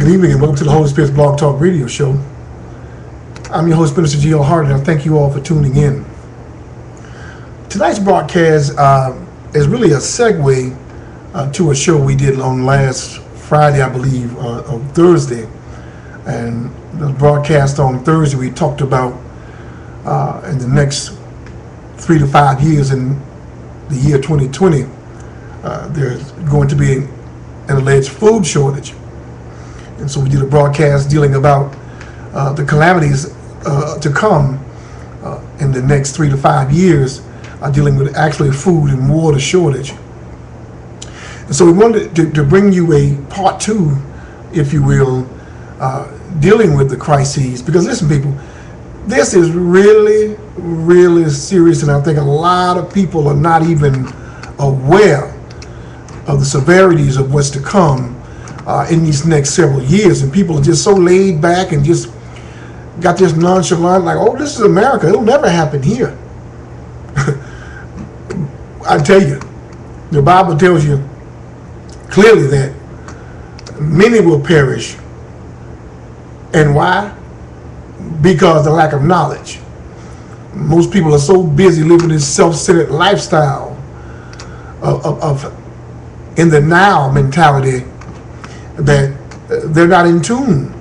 Good evening and welcome to the Holy Spirit's Blog Talk Radio Show. I'm your host, Minister G.L. Hart, and I thank you all for tuning in. Tonight's broadcast is really a segue to a show we did on last Friday, I believe, on Thursday. And the broadcast on Thursday, we talked about in the next 3 to 5 years, in the year 2020, there's going to be an alleged food shortage. And so we did a broadcast dealing about the calamities to come in the next 3 to 5 years, dealing with actually food and water shortage. And so we wanted to bring you a part 2, if you will, dealing with the crises. Because listen, people, this is really, really serious, and I think a lot of people are not even aware of the severities of what's to come in these next several years. And people are just so laid back and just got this nonchalant, like, oh, this is America, it'll never happen here. I tell you, the Bible tells you clearly that many will perish. And why? Because of the lack of knowledge. Most people are so busy living this self-centered lifestyle of in the now mentality that they're not in tune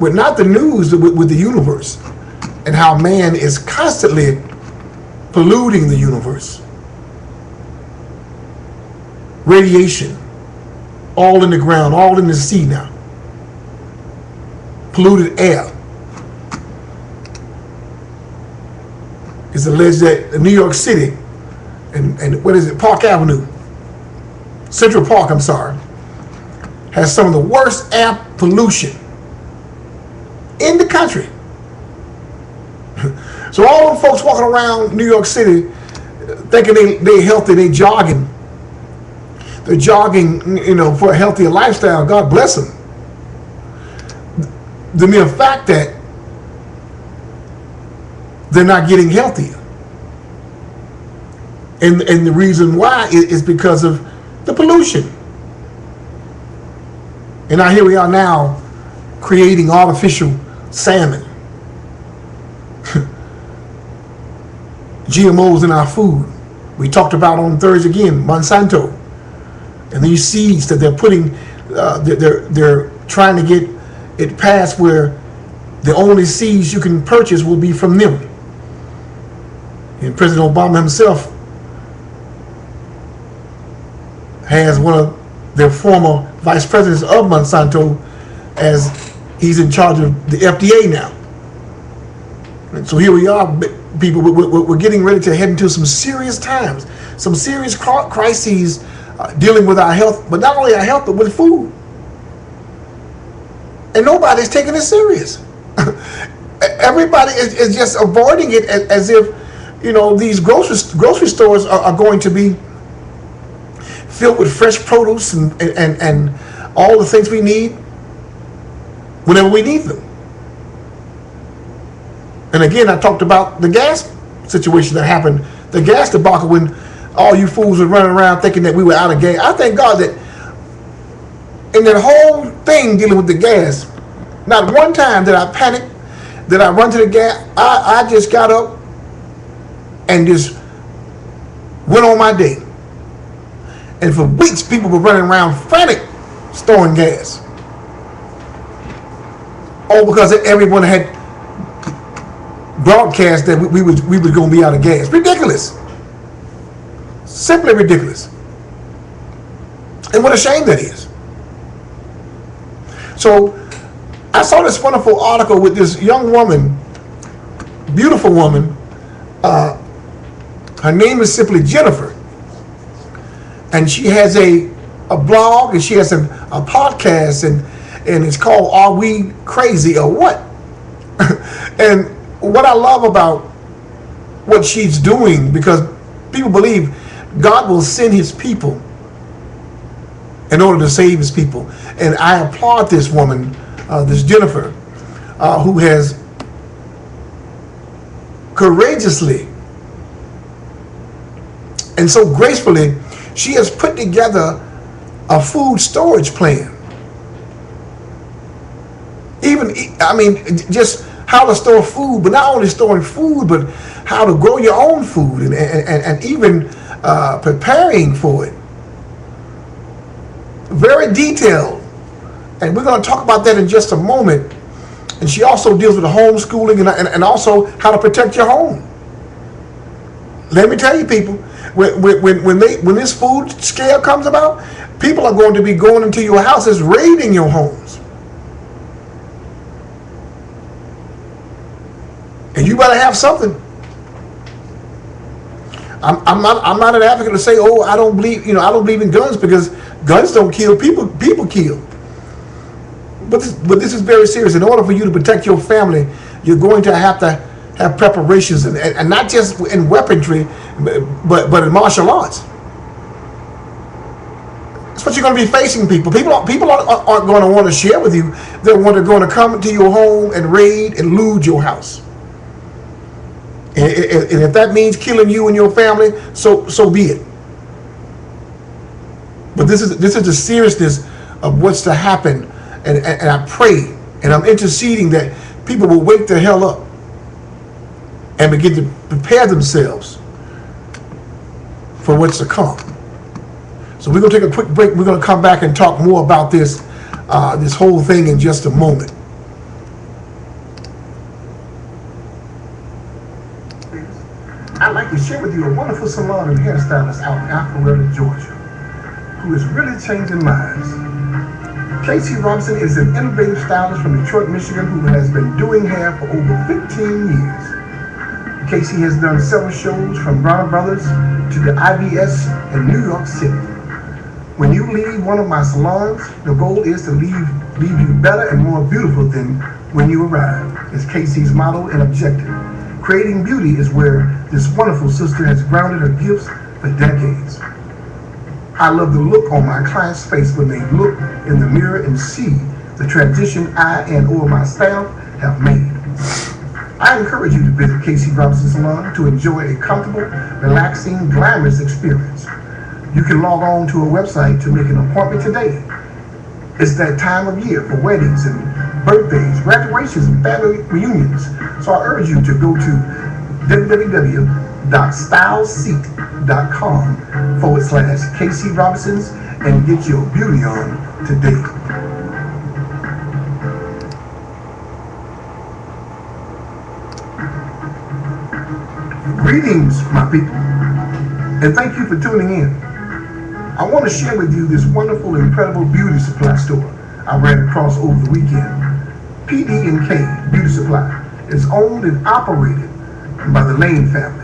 with not the news, with the universe, and how man is constantly polluting the universe. Radiation, all in the ground, all in the sea now. Polluted air. It's alleged that New York City and what is it, Park Avenue, Central Park, I'm sorry, has some of the worst air pollution in the country. So all them folks walking around New York City thinking they healthy, they're jogging, for a healthier lifestyle. God bless them. The mere fact that they're not getting healthier, and the reason why is because of the pollution. And now here we are now creating artificial salmon, GMOs in our food. We talked about on Thursday again, Monsanto, and these seeds that they're putting, they're trying to get it passed where the only seeds you can purchase will be from them. And President Obama himself has one of their former vice presidents of Monsanto as he's in charge of the FDA now. And so here we are, people, we're getting ready to head into some serious times, some serious crises dealing with our health, but not only our health, but with food. And nobody's taking it serious. Everybody is just avoiding it as if, these grocery stores are going to be filled with fresh produce and all the things we need whenever we need them. And again, I talked about the gas situation that happened, the gas debacle, when all you fools were running around thinking that we were out of gas. I thank God that in that whole thing dealing with the gas, not one time did I panic, did I run to the gas. I just got up and just went on my day. And for weeks, people were running around frantic, storing gas. All because everyone had broadcast that we were going to be out of gas. Ridiculous. Simply ridiculous. And what a shame that is. So I saw this wonderful article with this young woman, beautiful woman. Her name is simply Jennifer. And she has a blog, and she has a podcast, and it's called Are We Crazy or What? And what I love about what she's doing, because people believe God will send his people in order to save his people. And I applaud this woman, this Jennifer, who has courageously and so gracefully, she has put together a food storage plan just how to store food, but not only storing food, but how to grow your own food and even preparing for it. Very detailed. And we're going to talk about that in just a moment. And she also deals with the homeschooling and also how to protect your home. Let me tell you, people, when this food scare comes about, people are going to be going into your houses, raiding your homes. And you better have something. I'm not an advocate to say, oh, I don't believe in guns, because guns don't kill, people kill. But this is very serious. In order for you to protect your family, you're going to have preparations, and not just in weaponry, but in martial arts. That's what you're going to be facing, people. People aren't going to want to share with you. They're going to come to your home and raid and loot your house. And if that means killing you and your family, so be it. But this is the seriousness of what's to happen, and I pray and I'm interceding that people will wake the hell up and begin to prepare themselves for what's to come. So we're going to take a quick break. We're going to come back and talk more about this whole thing in just a moment. I'd like to share with you a wonderful salon and hairstylist out in Alpharetta, Georgia, who is really changing lives. Casey Robinson is an innovative stylist from Detroit, Michigan, who has been doing hair for over 15 years. Casey has done several shows from Brown Brothers to the IBS in New York City. When you leave one of my salons, the goal is to leave you better and more beautiful than when you arrived, is Casey's motto and objective. Creating beauty is where this wonderful sister has grounded her gifts for decades. I love the look on my client's face when they look in the mirror and see the transition I and/or my staff have made. I encourage you to visit Casey Robinson Salon to enjoy a comfortable, relaxing, glamorous experience. You can log on to a website to make an appointment today. It's that time of year for weddings and birthdays, graduations, and family reunions. So I urge you to go to www.styleseat.com/Casey Robinsons and get your beauty on today. Greetings, my people, and thank you for tuning in. I want to share with you this wonderful, incredible beauty supply store I ran across over the weekend. PD&K Beauty Supply is owned and operated by the Lane family.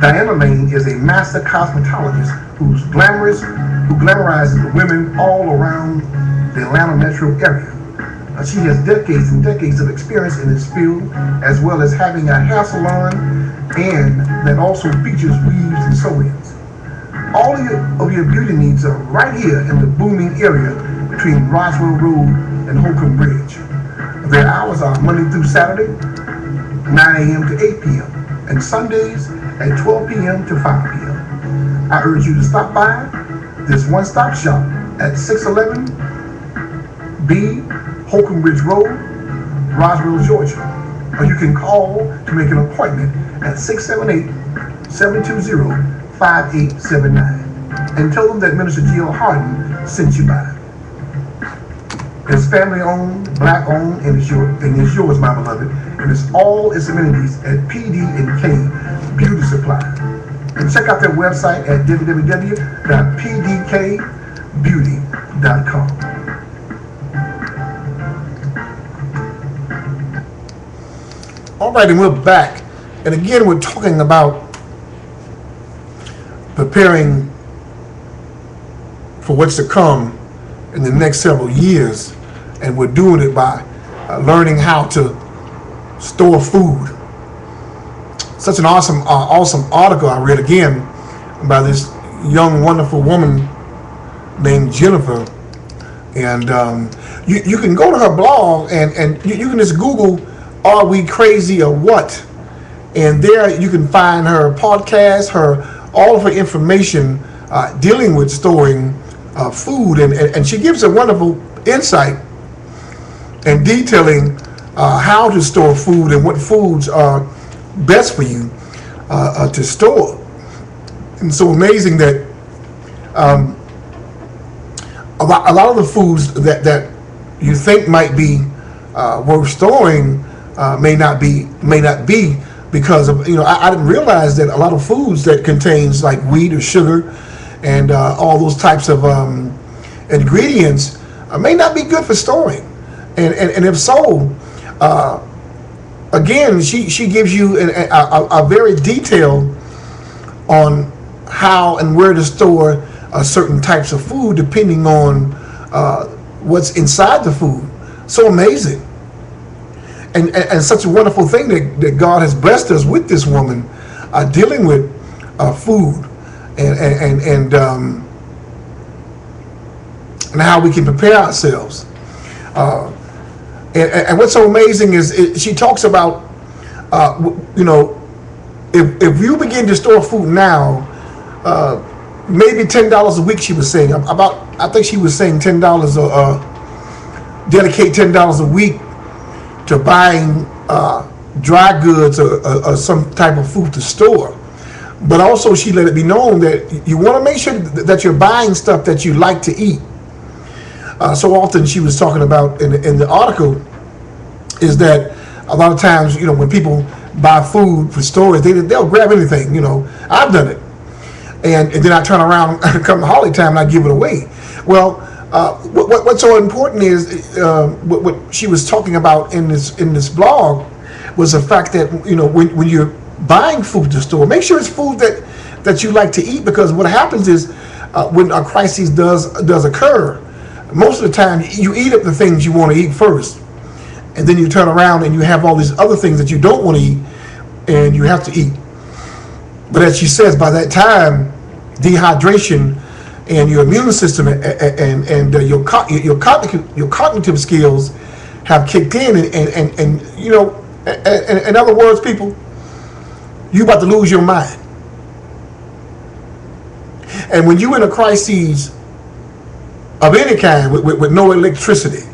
Diana Lane is a master cosmetologist who glamorizes the women all around the Atlanta metro area. She has decades and decades of experience in this field, as well as having a hair salon and that also features weaves and sew-ins. All of your beauty needs are right here in the booming area between Roswell Road and Holcomb Bridge. Their hours are Monday through Saturday, 9 a.m. to 8 p.m. and Sundays at 12 p.m. to 5 p.m. I urge you to stop by this one-stop shop at 611 B Holcomb Bridge Road, Roswell, Georgia. Or you can call to make an appointment at 678-720-5879 and tell them that Minister G.L. Harden sent you by. It's family owned, black owned, and it's yours, my beloved. And it's all its amenities at PD&K Beauty Supply. And check out their website at www.pdkbeauty.com. All right, and we're back. And again, we're talking about preparing for what's to come in the next several years. And we're doing it by learning how to store food. Such an awesome article I read again by this young, wonderful woman named Jennifer. And you can go to her blog and you can just Google, "Are we crazy or what?" And there you can find her podcast, all of her information dealing with storing food. And she gives a wonderful insight and detailing how to store food and what foods are best for you to store. And so amazing that a lot of the foods that you think might be worth storing may not be because of, I didn't realize that a lot of foods that contains like wheat or sugar and all those types of ingredients may not be good for storing. And if so, again, she gives you a very detailed on how and where to store certain types of food depending on what's inside the food. So amazing. And such a wonderful thing that God has blessed us with this woman dealing with food and how we can prepare ourselves. And what's so amazing is she talks about, if you begin to store food now, maybe $10 a week, she was saying. I think she was saying $10, dedicate $10 a week to buying dry goods or some type of food to store. But also she let it be known that you want to make sure that you're buying stuff that you like to eat. So often she was talking about in the article is that a lot of times, when people buy food for storage, they'll grab anything. I've done it. And then I turn around come holiday time and I give it away. Well, what's so important is what she was talking about in this blog was the fact that when you're buying food to store, make sure it's food that you like to eat, because what happens is when a crisis does occur, most of the time you eat up the things you want to eat first, and then you turn around and you have all these other things that you don't want to eat and you have to eat. But as she says, by that time, dehydration and your immune system and your cognitive skills have kicked in, and in other words, people, you about to lose your mind. And when you're in a crisis of any kind with no electricity,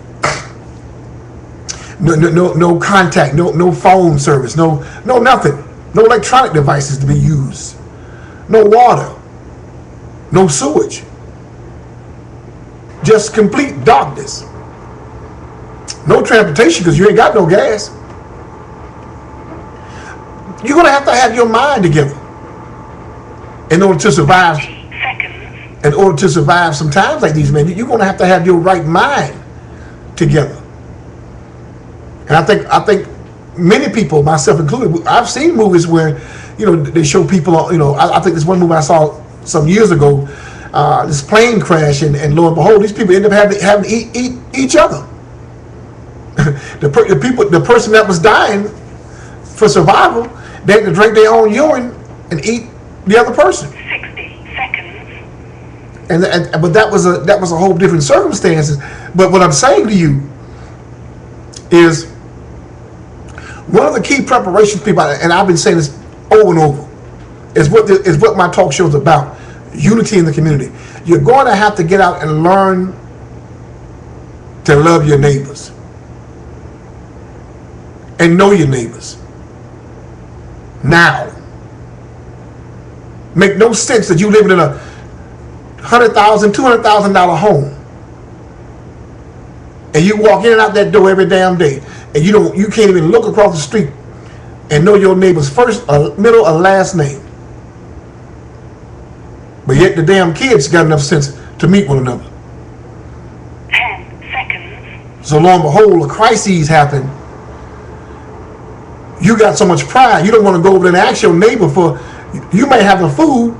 no contact, no phone service, no nothing, no electronic devices to be used, no water, no sewage, just complete darkness, no transportation because you ain't got no gas. You're going to have your mind together in order to survive. In order to survive some times like these, man, you're going to have your right mind together. And I think many people, myself included, I've seen movies where, they show people, I think this one movie I saw some years ago, this plane crash, and lo and behold, these people end up having to eat each other. The person that was dying for survival, they had to drink their own urine and eat the other person. 60 seconds. But that was a whole different circumstances. But what I'm saying to you is, one of the key preparations, people, and I've been saying this over and over, is what my talk show is about: unity in the community. You're going to have to get out and learn to love your neighbors and know your neighbors. Now, make no sense that you live in a $100,000, $200,000 home, and you walk in and out that door every damn day, and you can't even look across the street and know your neighbor's first, middle, or last name. But yet the damn kids got enough sense to meet one another. 10 seconds. So lo and behold, a crisis happen. You got so much pride, you don't want to go over there and ask your neighbor for. You may have the food,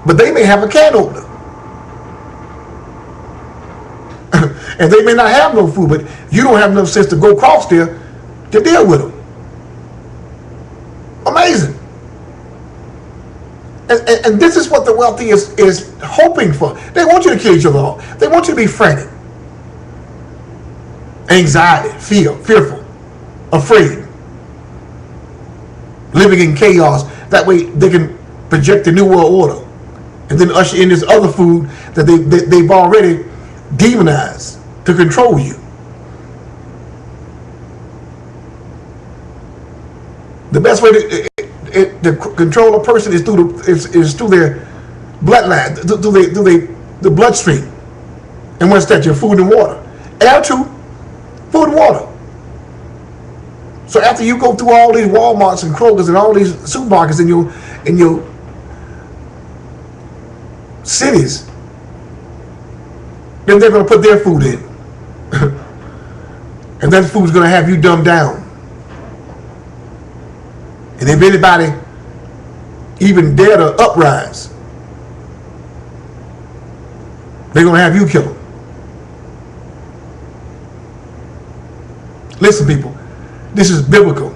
but they may have a can opener. And they may not have no food, but you don't have enough sense to go across there to deal with them. Amazing. And this is what the wealthy is hoping for. They want you to kill each other off. They want you to be frantic, anxiety, fearful, afraid, living in chaos. That way they can project the new world order and then usher in this other food that they've already demonized to control you. The best way to control a person is through their bloodline, through the bloodstream. And what's that? Your food and water. L2, food and water. So after you go through all these Walmarts and Krogers and all these supermarkets in your cities, then they're going to put their food in. And that food's going to have you dumbed down. And if anybody even dare to uprise, they're going to have you kill them. Listen, people, this is biblical.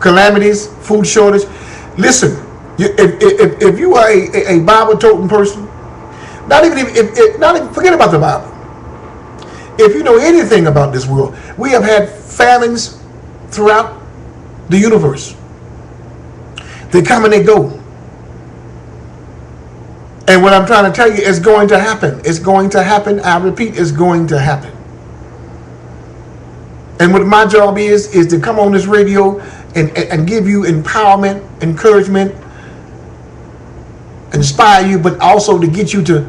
Calamities, food shortage. Listen, if you are a Bible-toting person, not even forget about the Bible. If you know anything about this world, we have had famines throughout the universe. They come and they go. And what I'm trying to tell you is going to happen. It's going to happen. I repeat, it's going to happen. And what my job is to come on this radio and give you empowerment, encouragement, inspire you, but also to get you to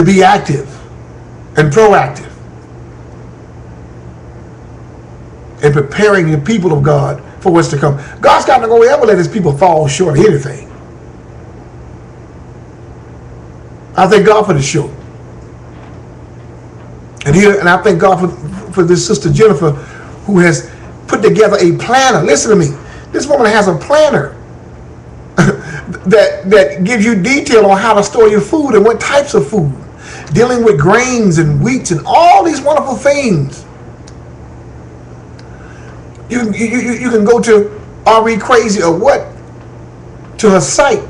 be active and proactive in preparing the people of God for what's to come. God's not going to ever let his people fall short of anything. I thank God for the show. And I thank God for this sister Jennifer, who has put together a planner. Listen to me. This woman has a planner that gives you detail on how to store your food and what types of food, dealing with grains and wheats and all these wonderful things. You can go to RE Crazy or what, to her site,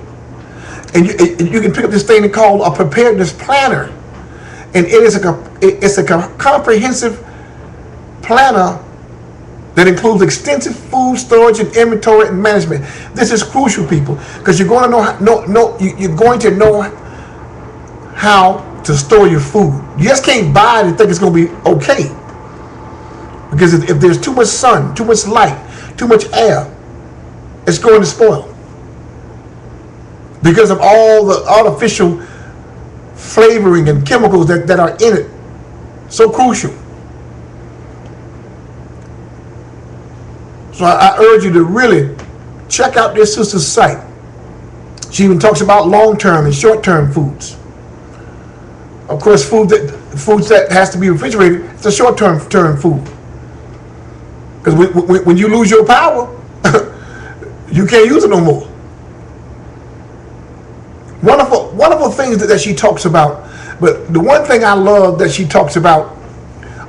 and you can pick up this thing called a preparedness planner, and it's a comprehensive planner that includes extensive food storage and inventory and management. This is crucial, people, because you're going to you're going to know how to store your food. You just can't buy it and think it's going to be okay. Because if there's too much sun, too much light, too much air, it's going to spoil. Because of all the artificial flavoring and chemicals that are in it. So crucial. So I urge you to really check out this sister's site. She even talks about long-term and short-term foods. Of course, foods that has to be refrigerated, it's a short-term food. Because when you lose your power, you can't use it no more. Wonderful things that she talks about. But the one thing I love that she talks about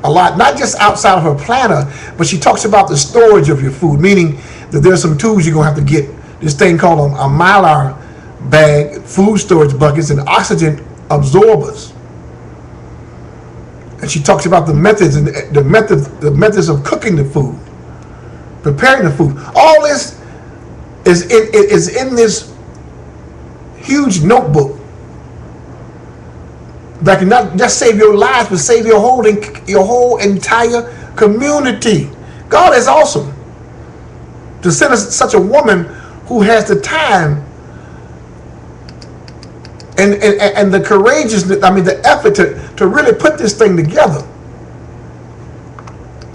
a lot, not just outside of her planner, but she talks about the storage of your food, meaning that there's some tools you're going to have to get. This thing called a Mylar bag, food storage buckets, and oxygen absorbers. And she talks about the methods and the methods of cooking the food, preparing the food. All this is in this huge notebook that can not just save your lives, but save your whole entire community. God is awesome to send us such a woman who has the time and the courageousness, the effort to really put this thing together.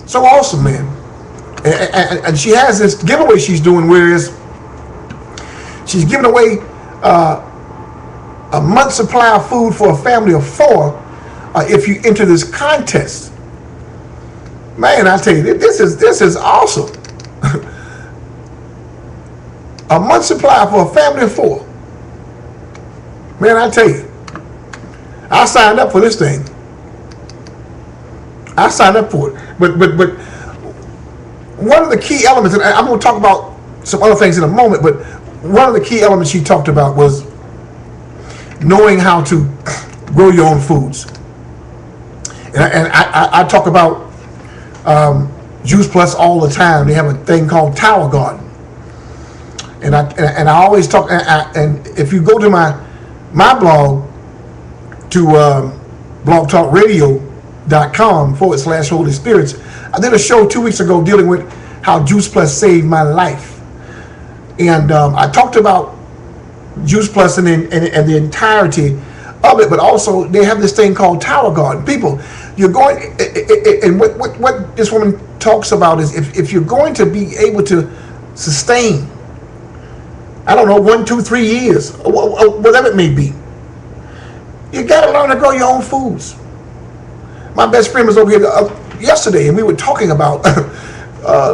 So awesome, man. And she has this giveaway she's doing, whereas she's giving away a month's supply of food for a family of 4 if you enter this contest. Man, I tell you, this is awesome. A month's supply for a family of 4. Man, I tell you, I signed up for this thing. I signed up for it. But one of the key elements, and I'm going to talk about some other things in a moment, but one of the key elements she talked about was knowing how to grow your own foods. And I talk about Juice Plus all the time. They have a thing called Tower Garden. And I always talk, and if you go to my blog, to blogtalkradio.com/Holy Spirits, I did a show 2 weeks ago dealing with how Juice Plus saved my life. And I talked about Juice Plus and the entirety of it, but also they have this thing called Tower Garden. People, you're going, and what this woman talks about is if you're going to be able to sustain, I don't know, 1, 2, 3 years, whatever it may be, you got to learn to grow your own foods. My best friend was over here yesterday, and we were talking about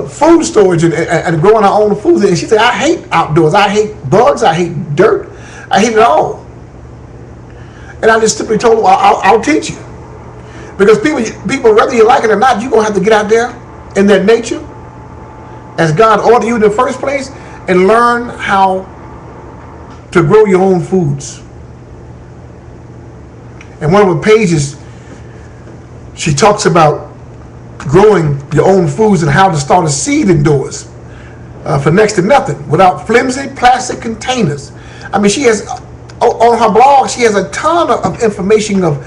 food storage and growing our own foods. And she said, I hate outdoors. I hate bugs. I hate dirt. I hate it all. And I just simply told her, I'll teach you. Because people, whether you like it or not, you're going to have to get out there in that nature, as God ordered you in the first place, and learn how to grow your own foods. And one of the pages, she talks about growing your own foods and how to start a seed indoors for next to nothing, without flimsy plastic containers. I mean, she has, on her blog, she has a ton of information of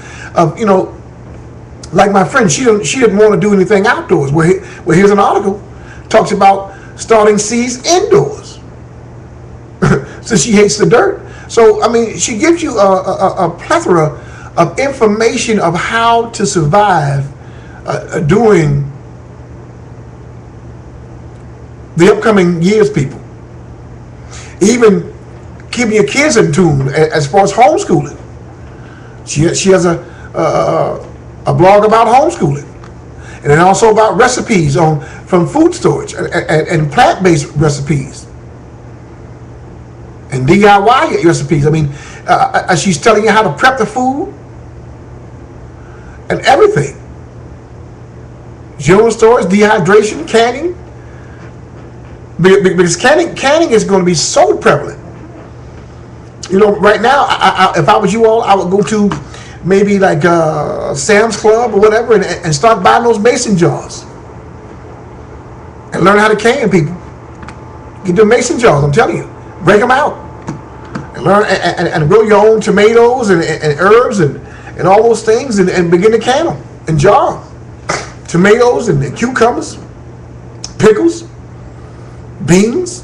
like my friend, she didn't want to do anything outdoors. Well, here's an article talks about starting seeds indoors. So she hates the dirt. So, I mean, she gives you a plethora of information of how to survive during the upcoming years, people. Even keeping your kids in tune as far as homeschooling. She has a blog about homeschooling, and then also about recipes from food storage and plant-based recipes and DIY recipes. I mean, she's telling you how to prep the food and everything. General storage, dehydration, canning. Because canning is going to be so prevalent. You know, right now, if I was you all, I would go to maybe like Sam's Club or whatever and start buying those mason jars and learn how to can, people. Get the mason jars, I'm telling you. Break them out and learn and grow your own tomatoes and herbs and all those things and begin to can them and jar them. Tomatoes and cucumbers, pickles, beans.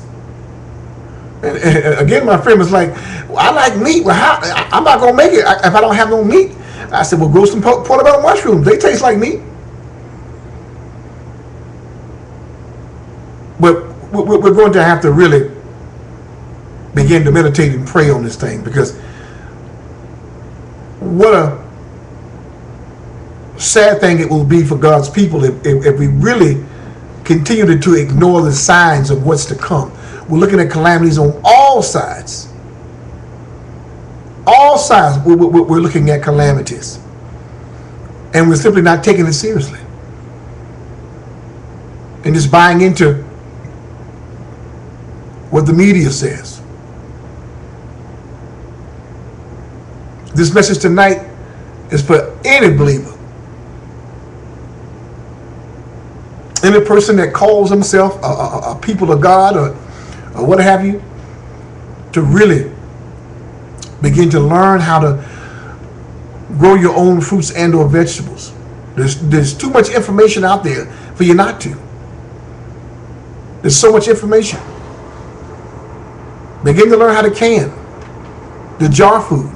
And again, my friend was like, well, I like meat. Well, I'm not going to make it if I don't have no meat. I said, well, grow some portobello mushrooms. They taste like meat. But we're going to have to really begin to meditate and pray on this thing, because what a sad thing it will be for God's people if we really continue to ignore the signs of what's to come. We're looking at calamities on all sides. All sides, we're looking at calamities. And we're simply not taking it seriously. And just buying into what the media says. This message tonight is for any believer. Any person that calls himself a people of God or what have you, to really begin to learn how to grow your own fruits and or vegetables. There's too much information out there for you not to. There's so much information. Begin to learn how to can, to jar food,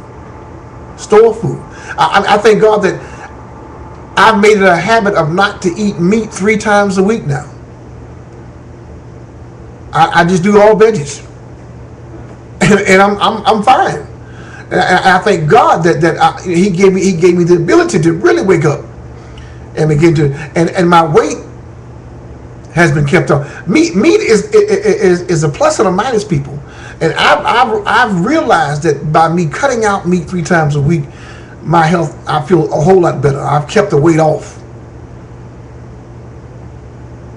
store food. I thank God that I've made it a habit of not to eat meat 3 times a week now. I just do all veggies, and I'm fine. And I thank God that He gave me the ability to really wake up and begin to, and my weight has been kept up. Meat is a plus and a minus, people. And I've realized that by me cutting out meat 3 times a week, my health, I feel a whole lot better. I've kept the weight off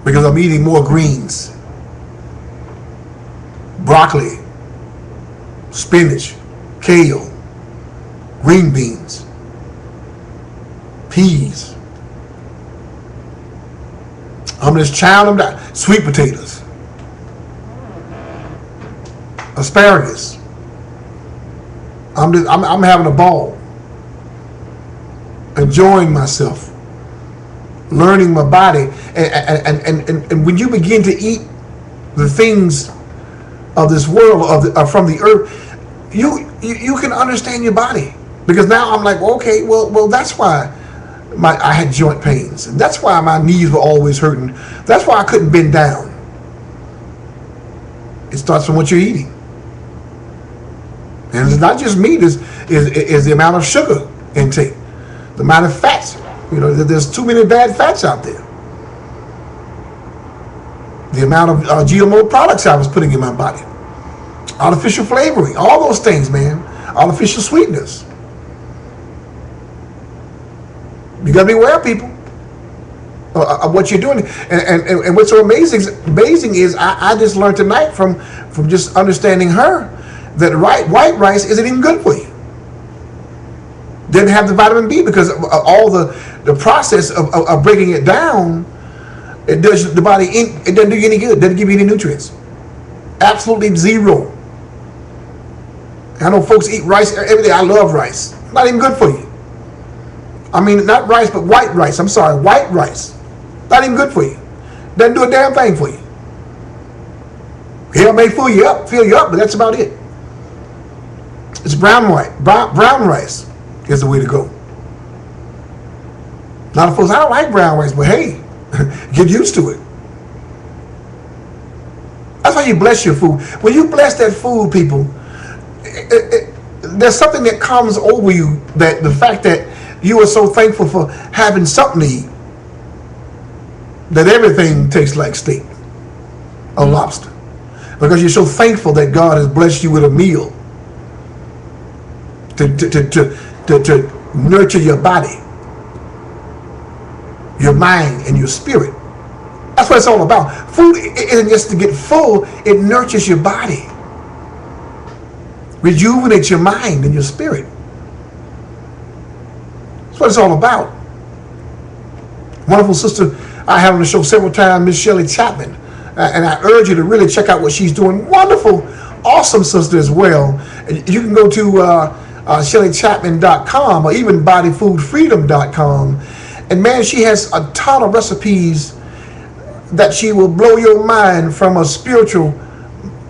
because I'm eating more greens, broccoli, spinach, kale, green beans, peas. I'm just chowing them down. Sweet potatoes, asparagus. I'm having a ball, enjoying myself, learning my body. And when you begin to eat the things of this world, from the earth, you can understand your body. Because now I'm like, okay, well, that's why I had joint pains, and that's why my knees were always hurting. That's why I couldn't bend down. It starts from what you're eating, and it's not just meat. Is the amount of sugar intake, the amount of fats. There's too many bad fats out there. The amount of GMO products I was putting in my body, artificial flavoring, all those things, man, artificial sweeteners. You gotta be aware, people, of what you're doing. And what's so amazing is I just learned tonight from just understanding her that white rice isn't even good for you. Didn't have the vitamin B because of all the process of breaking it down. It does the body it doesn't do you any good. It doesn't give you any nutrients. Absolutely zero. I know folks eat rice every day. I love rice. Not even good for you. I mean, not rice, but white rice. I'm sorry, white rice. Not even good for you. Doesn't do a damn thing for you. It may fill you up, but that's about it. It's brown rice is the way to go. A lot of folks, I don't like brown rice, but hey, get used to it. That's how you bless your food. When you bless that food, people, there's something that comes over you, that the fact that you are so thankful for having something to eat, that everything tastes like steak or lobster, because you're so thankful that God has blessed you with a meal to nurture your body, your mind, and your spirit. That's what it's all about. Food isn't just to get full, it nurtures your body, rejuvenates your mind and your spirit. That's what it's all about. Wonderful sister I have on the show several times, Miss Shelley Chapman. And I urge you to really check out what she's doing. Wonderful, awesome sister as well. You can go to ShelleyChapman.com or even BodyFoodFreedom.com. And man, she has a ton of recipes that she will blow your mind from a spiritual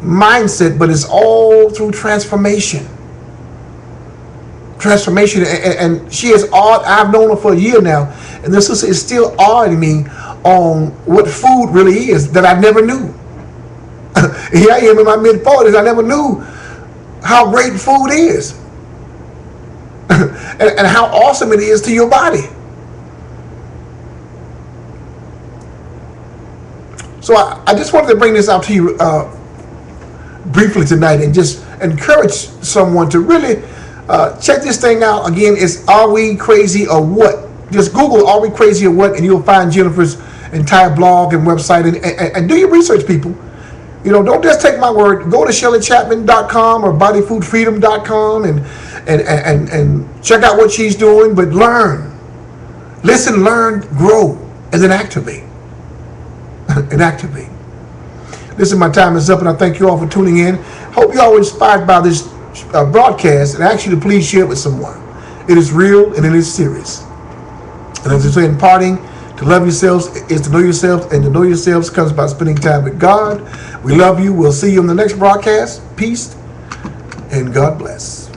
mindset, but it's all through transformation. And she is awed. I've known her for a year now, and this sister is still awing me on what food really is that I never knew. Here I am in my mid-40s. I never knew how great food is and how awesome it is to your body. So I just wanted to bring this out to you briefly tonight and just encourage someone to really check this thing out. Again, it's Are We Crazy or What? Just Google Are We Crazy or What, and you'll find Jennifer's entire blog and website. And do your research, people. Don't just take my word. Go to ShelleyChapman.com or BodyFoodFreedom.com and check out what she's doing. But learn, listen, learn, grow, and then activate. Listen, my time is up, and I thank you all for tuning in. Hope you all were inspired by this broadcast, and ask you to please share it with someone. It is real and it is serious. And as I say in parting, to love yourselves is to know yourselves, and to know yourselves comes by spending time with God. We love you. We'll see you on the next broadcast. Peace and God bless.